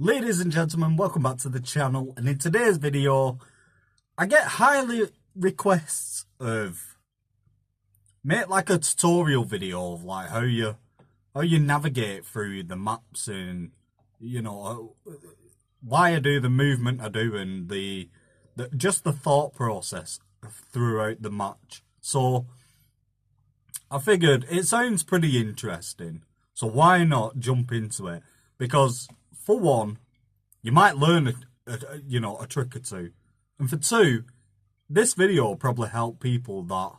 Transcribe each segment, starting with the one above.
Ladies and gentlemen, welcome back to the channel, and in today's video I get highly requests of make like a tutorial video of like how you navigate through the maps, and you know why I do the movement I do, and the just the thought process throughout the match. So I figured it sounds pretty interesting, so why not jump into it? Because for one, you might learn a trick or two, and for two, this video will probably help people that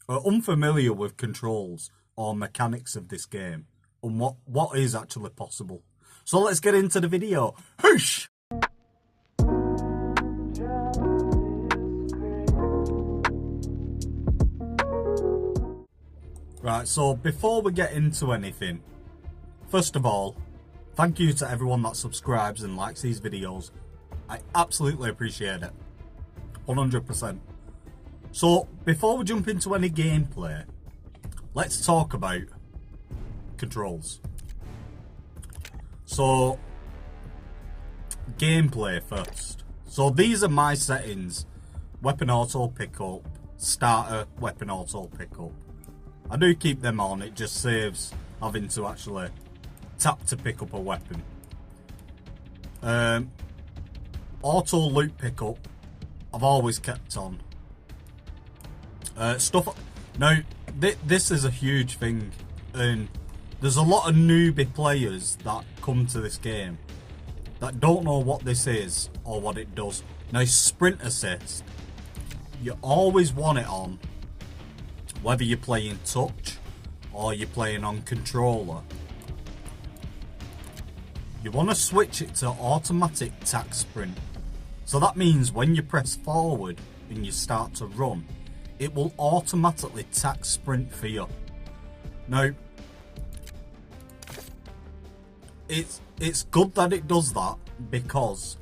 are unfamiliar with controls or mechanics of this game and what is actually possible. So let's get into the video. Whoosh! Right, so before we get into anything, first of all, thank you to everyone that subscribes and likes these videos. I absolutely appreciate it. 100%. So, before we jump into any gameplay, let's talk about controls. So, gameplay first. So, these are my settings. Weapon auto pickup, starter, weapon auto pickup. I do keep them on, it just saves having to actually tap to pick up a weapon. Auto loot pickup, I've always kept on. Now, this is a huge thing, and there's a lot of newbie players that come to this game that don't know what this is or what it does. Now, sprint assist, you always want it on, whether you're playing touch or you're playing on controller. You want to switch it to automatic tack sprint. So that means when you press forward and you start to run, it will automatically tack sprint for you. Now, it's good that it does that, because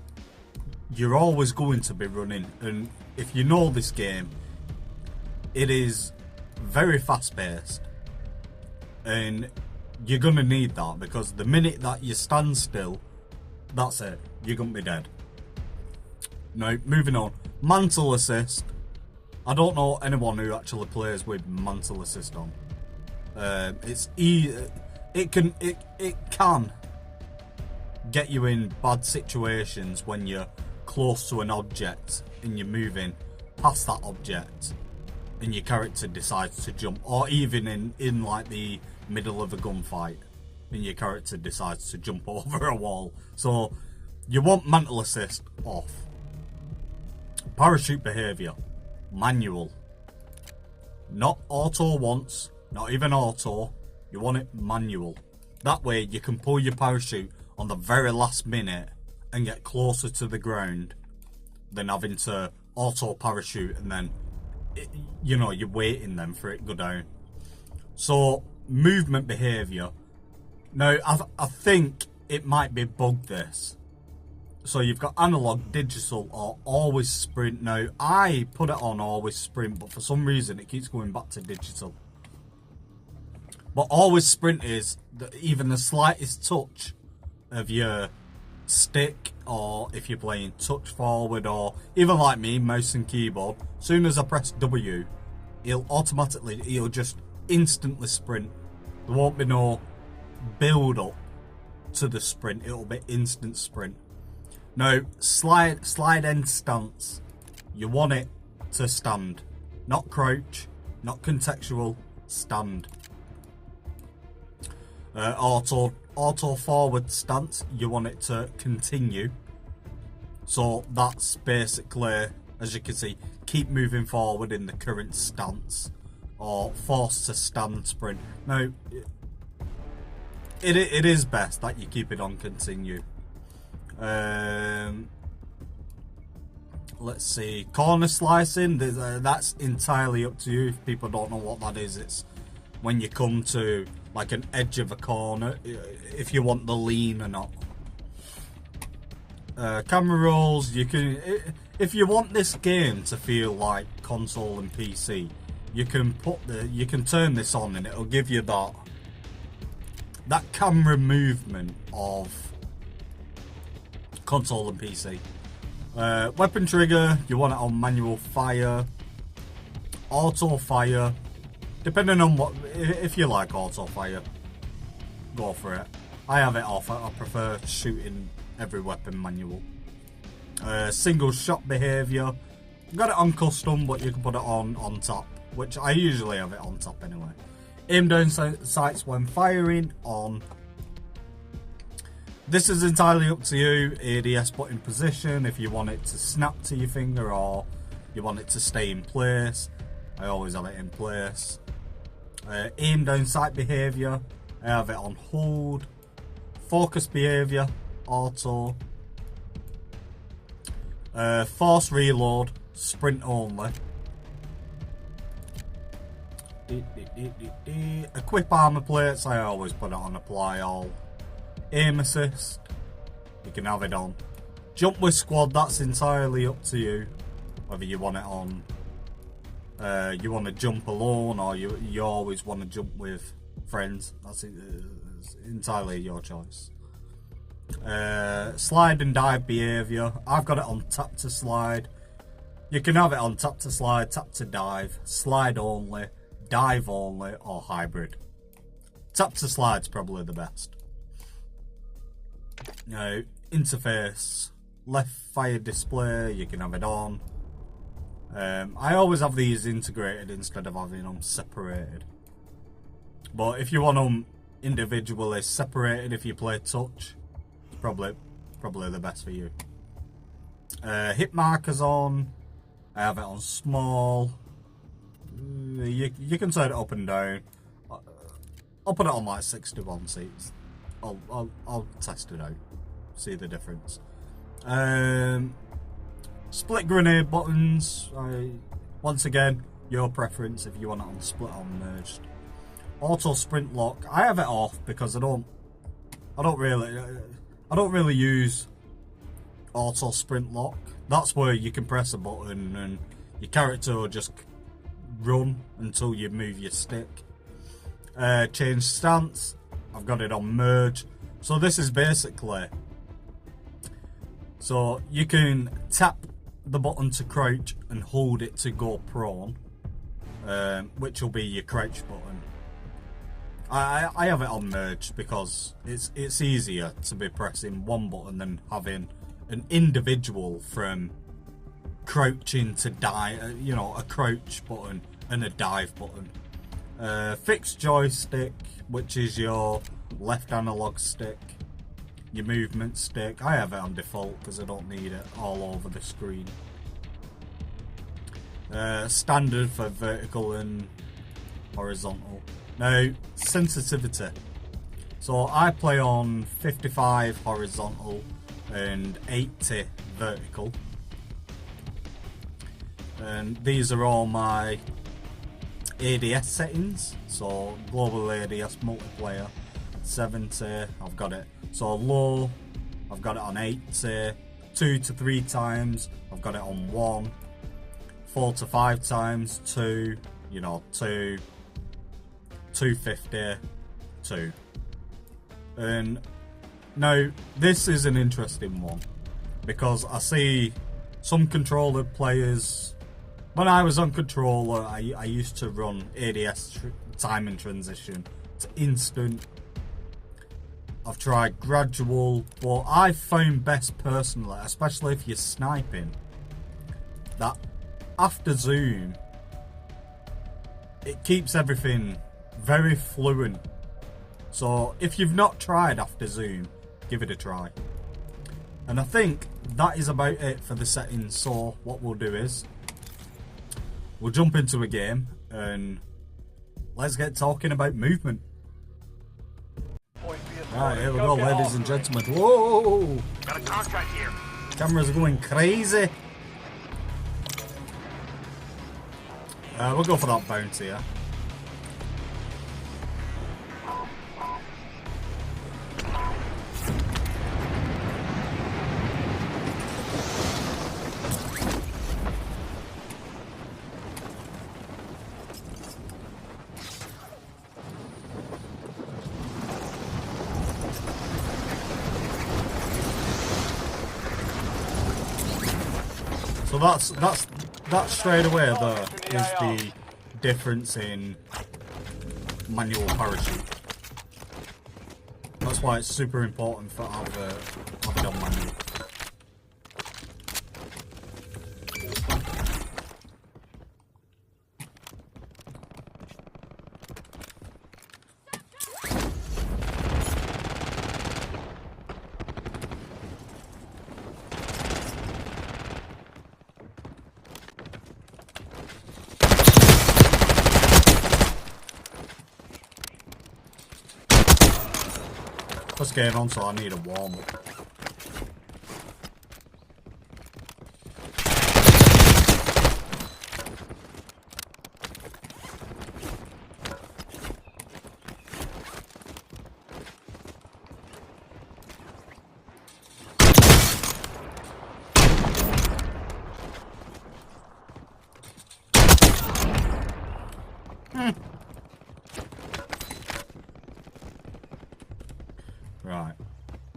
you're always going to be running, and if you know this game, it is very fast paced, and you're gonna need that, because the minute that you stand still, that's it, you're gonna be dead. Now, moving on, mantle assist. I don't know anyone who actually plays with mantle assist on. It can get you in bad situations when you're close to an object and you're moving past that object and your character decides to jump, or even in like the middle of a gunfight and your character decides to jump over a wall. So you want mantle assist off. Parachute behavior, manual, not auto once, not even auto, you want it manual. That way you can pull your parachute on the very last minute and get closer to the ground than having to auto parachute and then you're waiting then for it to go down. So movement behavior, now I think it might be bugged, this. So you've got analog, digital, or always sprint. Now I put it on always sprint, but for some reason it keeps going back to digital. But always sprint is even the slightest touch of your stick, or if you're playing touch forward, or even like me, mouse and keyboard, as soon as I press W, it'll just instantly sprint. There won't be no build up to the sprint, it'll be instant sprint. Now, slide end stance, you want it to stand, not crouch, not contextual, stand. Auto forward stance, you want it to continue. So that's basically, as you can see, keep moving forward in the current stance, or force to stand sprint. Now, it is best that you keep it on continue. Let's see, corner slicing, that's entirely up to you. If people don't know what that is, it's when you come to like an edge of a corner, if you want the lean or not. Camera rolls, you can, if you want this game to feel like console and PC, you can turn this on and it'll give you that camera movement of console and PC. Weapon trigger, you want it on manual fire, auto fire, depending on what, if you like auto fire, go for it. I have it off, I prefer shooting every weapon manual. Single shot behaviour, got it on custom, but you can put it on top, which I usually have it on top anyway. Aim down sights when firing, on. This is entirely up to you. ADS put in position, if you want it to snap to your finger or you want it to stay in place. I always have it in place. Aim down sight behaviour, I have it on hold. Focus behaviour, auto. Force reload, sprint only. Equip armor plates, I always put it on apply all. Aim assist, you can have it on. Jump with squad, that's entirely up to you. Whether you want it on, you want to jump alone or you always want to jump with friends. That's it, it's entirely your choice. Slide and dive behaviour, I've got it on tap to slide. You can have it on tap to slide, tap to dive, slide only, dive only, or hybrid. Tap to slide's probably the best. Now, interface, left fire display, you can have it on. I always have these integrated instead of having them separated. But if you want them individually separated, if you play touch, probably the best for you. Hit markers on, I have it on small. You can turn it up and down. I'll put it on like 61 seats. I'll test it out, see the difference. Split grenade buttons, once again, your preference if you want it on split or merged. Auto sprint lock, I have it off because I don't really use auto sprint lock. That's where you can press a button and your character will just run until you move your stick. Change stance, I've got it on merge. So this is basically, so you can tap the button to crouch and hold it to go prone, which will be your crouch button. I have it on merge because it's easier to be pressing one button than having an individual from crouching to dive, you know, a crouch button and a dive button. Fixed joystick, which is your left analog stick, your movement stick. I have it on default because I don't need it all over the screen. Standard for vertical and horizontal. Now, sensitivity. So I play on 55 horizontal and 80 vertical. And these are all my ADS settings. So global ADS multiplayer 70, I've got it. So low, I've got it on 80, 2 to 3 times, I've got it on 1, 4 to 5 times, 2, you know, 2, 250, 2. And now this is an interesting one because I see some controller players. When I was on controller, I used to run ADS timing transition to instant. I've tried gradual, but I found best personally, especially if you're sniping, that after zoom, it keeps everything very fluent. So if you've not tried after zoom, give it a try. And I think that is about it for the settings. So what we'll do is we'll jump into a game and let's get talking about movement. Right, here we go, ladies and gentlemen. Whoa! Got a contract here. Cameras are going crazy. We'll go for that bounty, yeah. So that straight away there is the difference in manual parachute. That's why it's super important for have it on manual. What's going on? So I need a warm up. Right.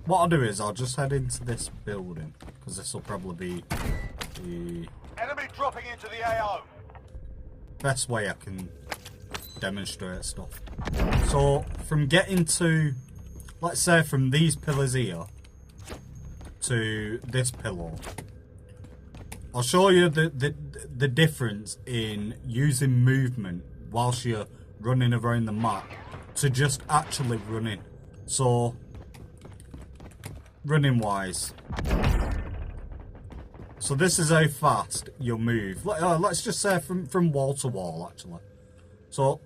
What I'll do is I'll just head into this building because this will probably be the enemy dropping into the AO. Best way I can demonstrate stuff. So from getting to, let's say from these pillars here to this pillar, I'll show you the difference in using movement whilst you're running around the map to just actually running. So running wise, so this is how fast you'll move. Let's just say from wall to wall actually. So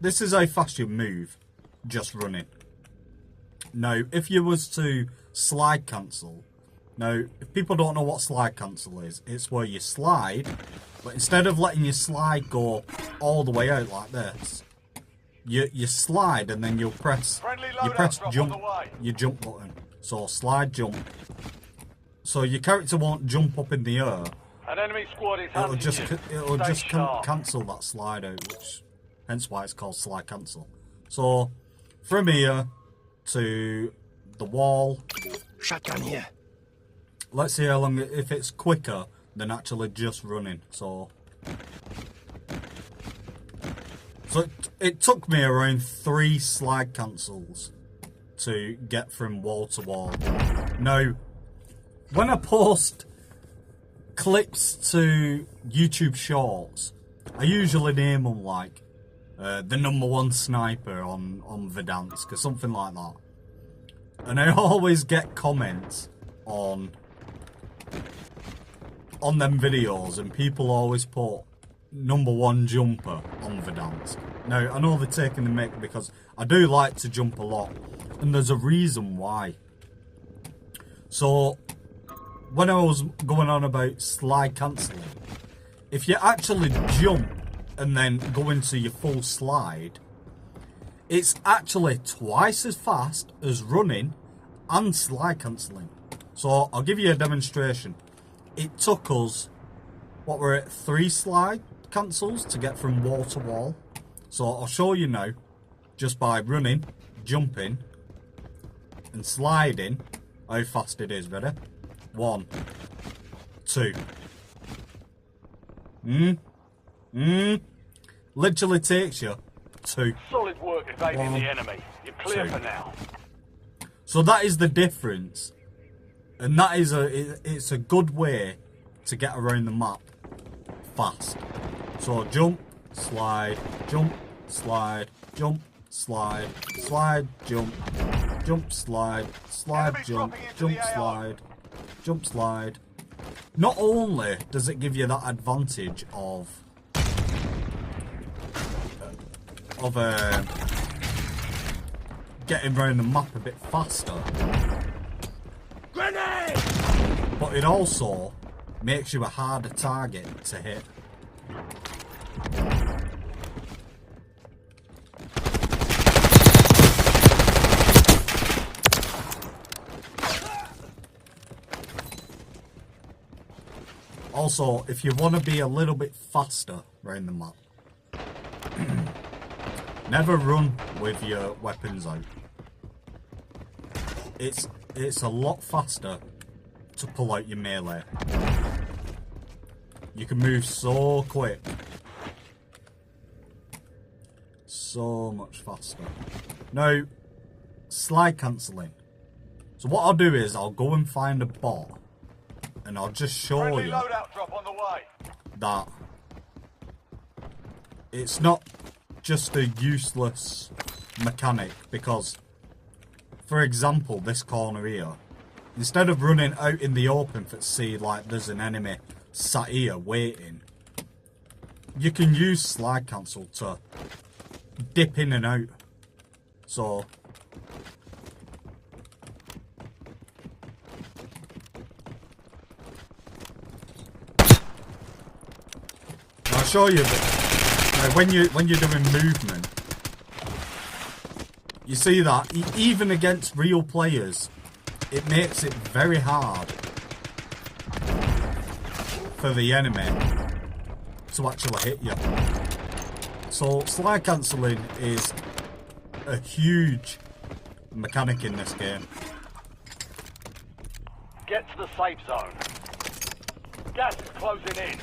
this is how fast you move just running. Now if you was to slide cancel, now if people don't know what slide cancel is, it's where you slide, but instead of letting your slide go all the way out like this, you slide and then you press jump, your jump button. So slide jump. So your character won't jump up in the air. An enemy squad is It'll just cancel that slide out, which hence why it's called slide cancel. So from here to the wall. Shotgun here. Let's see how long, if it's quicker than actually just running. So it took me around 3 slide cancels to get from wall to wall. Now, when I post clips to YouTube Shorts, I usually name them like the #1 sniper on Verdansk or something like that. And I always get comments on them videos, and people always put #1 jumper on Verdansk. Now, I know they're taking the mick because I do like to jump a lot, and there's a reason why. So, when I was going on about slide cancelling, if you actually jump and then go into your full slide, it's actually twice as fast as running and slide cancelling. So, I'll give you a demonstration. It took us, what were it, 3 slide cancels to get from wall to wall. So I'll show you now, just by running, jumping, and sliding, how fast it is. Ready? 1, 2. Literally takes you 2. Solid work evading the enemy. You're clear 2. for now. So that is the difference, and that is it's a good way to get around the map fast. So jump, slide, jump, slide, jump, slide, slide, jump, jump, slide, slide, jump, jump, slide, jump, slide. Not only does it give you that advantage of getting around the map a bit faster, Grenade! but it also makes you a harder target to hit. Also, if you want to be a little bit faster around the map, never run with your weapons out. It's a lot faster to pull out your melee. You can move so quick. So much faster. Now, slide cancelling. So what I'll do is I'll go and find a bot and I'll just show Friendly you loadout drop on the way. that it's not just a useless mechanic, because for example this corner here, instead of running out in the open to see like there's an enemy sat here waiting, you can use slide cancel to dip in and out. So I'll show you that when you're doing movement, you see that even against real players, it makes it very hard for the enemy to actually hit you. So slide cancelling is a huge mechanic in this game. Get to the safe zone. Gas is closing in.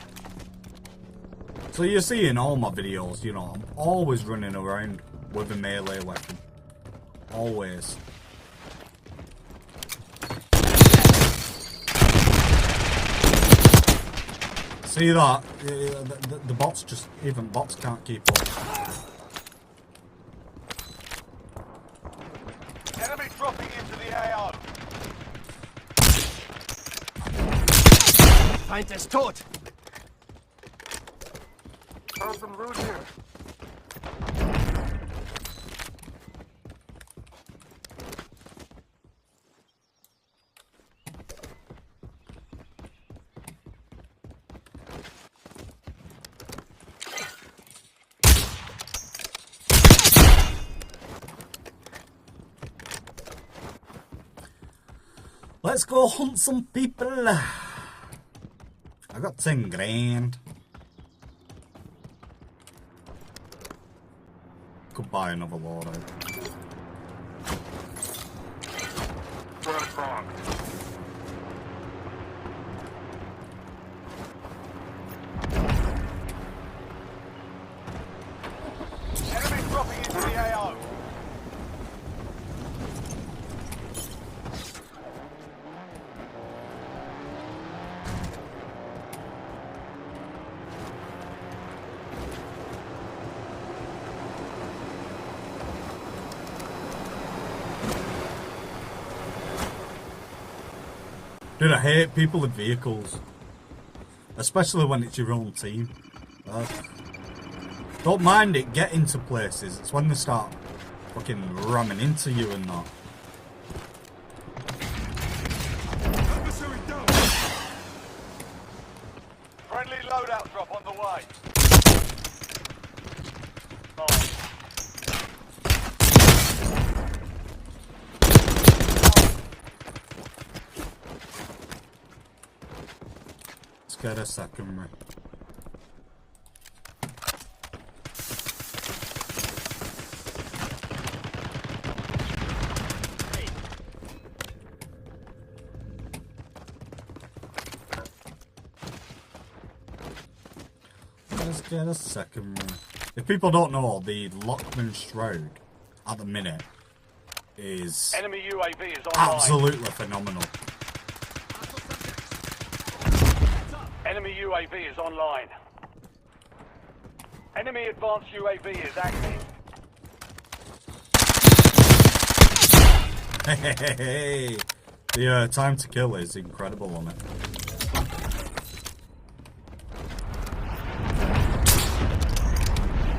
So you see in all my videos, you know, I'm always running around with a melee weapon. Always. See that? The bots just, even bots can't keep up. Enemy dropping into the AO. Feind ist tot! Person route here. Let's go hunt some people. I got 10 grand. Could buy another loadout. Enemy dropping into the AO. Dude, I hate people with vehicles. Especially when it's your own team. Don't mind it getting to places, it's when they start fucking ramming into you and that. Friendly loadout drop on the way. Let's get a secondary. Let's get a secondary. If people don't know, the Lockman Shroud at the minute is Enemy UAV is online. absolutely phenomenal. Enemy UAV is online. Enemy advanced UAV is active. Hey, the time to kill is incredible on it.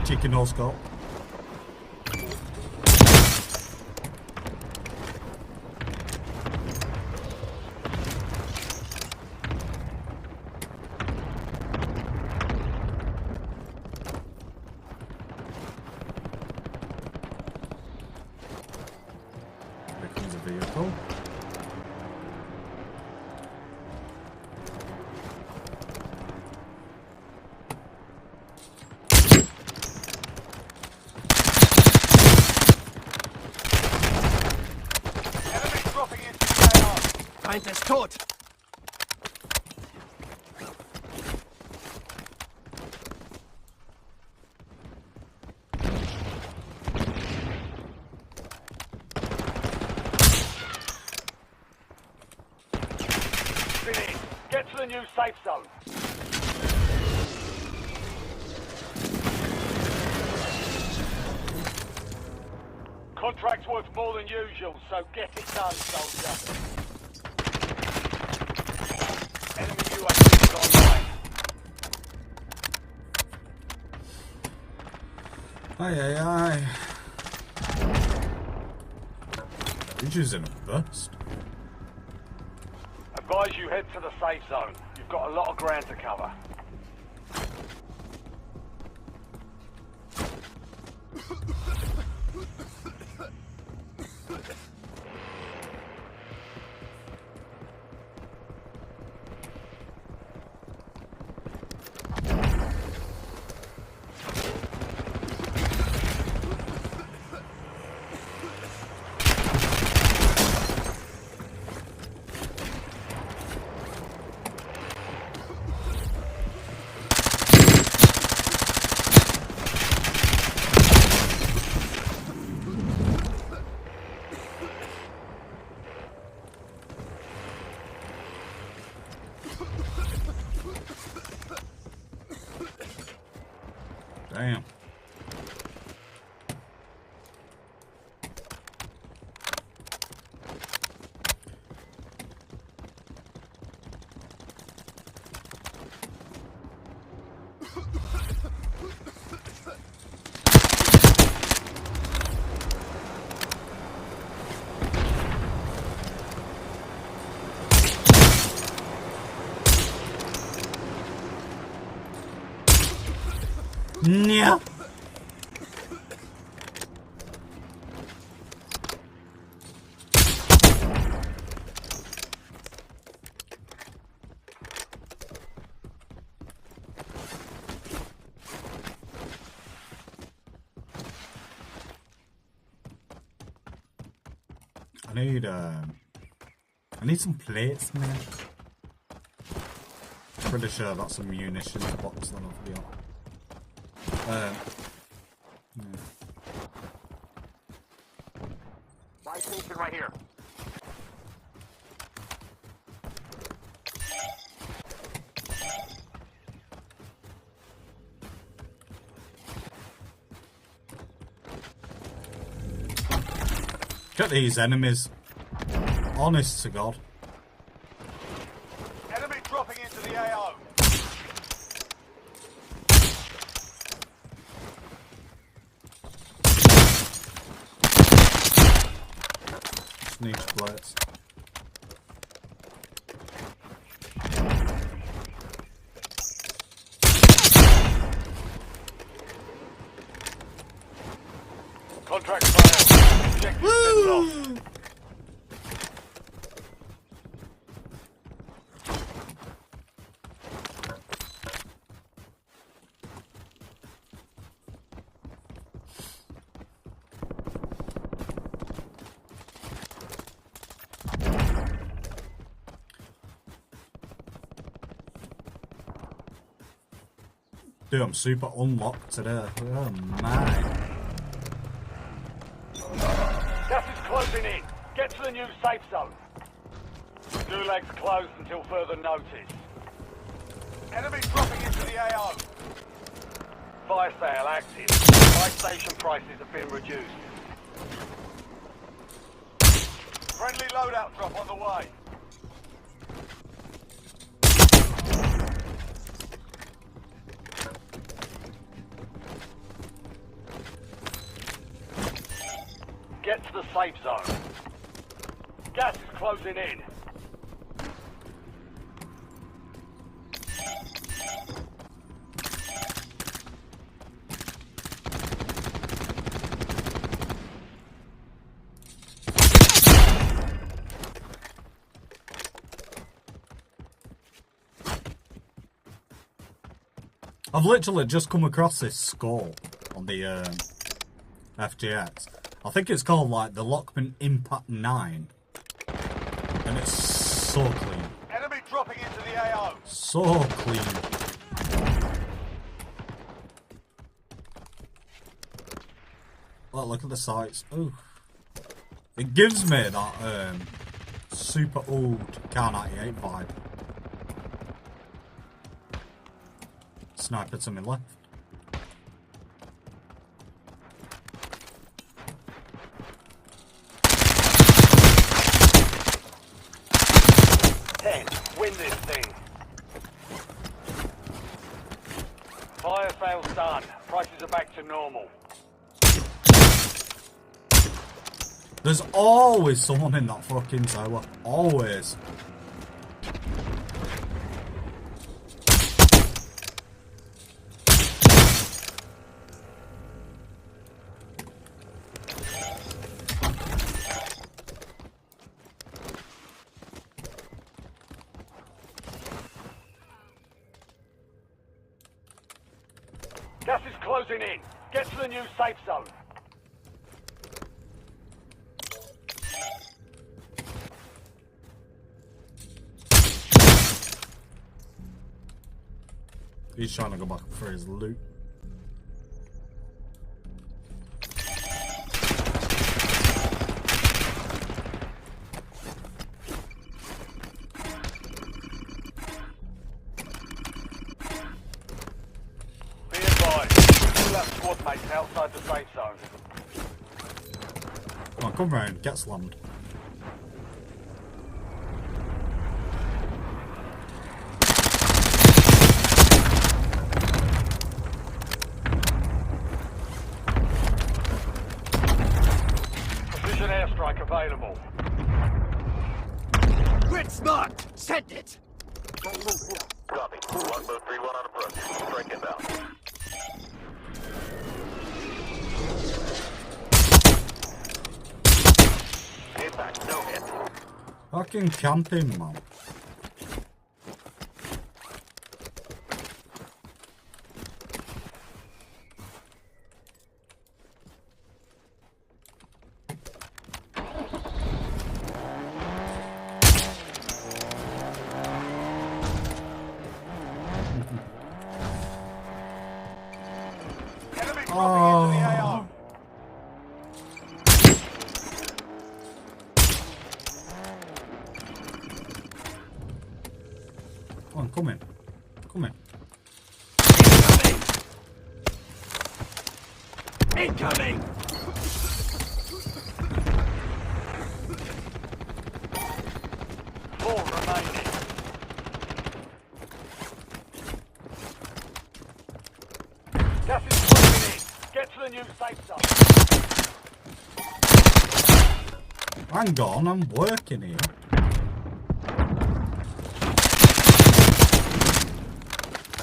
Cheeky no scope. There comes a vehicle. Enemy dropping into the AO. Feind ist tot! the new safe zone. Contract's worth more than usual, so get it done, soldier. Enemy UAV is online. Aye, aye, aye. He's using a burst. Advise you head to the safe zone. You've got a lot of ground to cover. Damn. Yeah. I need some plates, man. Pretty sure that's a munitions box then I've got. Yeah. Buy station right here. Look at these enemies. Honest to God. Enemy dropping into the AO. Sneak plates. Contract failed. Objective is lost. Dude, I'm super unlocked today. Oh my. Gas is closing in. Get to the new safe zone. Gulag's closed until further notice. Enemy dropping into the AO. Fire sale active. Buy station prices have been reduced. Friendly loadout drop on the way. Get to the safe zone. Gas is closing in. I've literally just come across this score on the FGX. I think it's called like the Lockman Impact 9. And it's so clean. Enemy dropping into the AO. So clean. Oh, look at the sights. Ooh. It gives me that super old Car 98 vibe. Sniper to my left. Win this thing. Fire sale's done. Prices are back to normal. There's always someone in that fucking tower. Always. Gas is closing in. Get to the new safe zone. He's trying to go back for his loot. Be advised, two left squad mates outside the safe zone. Come on, come round, get slammed. Precision airstrike available. Grid's marked! Send it! Copy. 1-3-1 on approach. Strike inbound. Impact, no hit. Fucking camping, man. Enemy dropping into the AO. Come on, come in. Come in. Incoming! Four remaining. Gas is closing in. Get to the new safe zone. Hang on, I'm working here.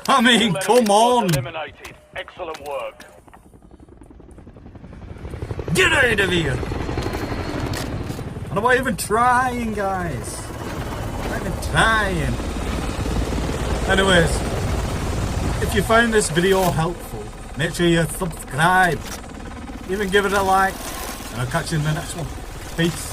I mean, All come enemy on! squads eliminated. Excellent work. Get out of here! And I'm not even trying, guys. I'm not even trying. Anyways, if you found this video helpful, make sure you subscribe. Even give it a like. And I'll catch you in the next one. Peace.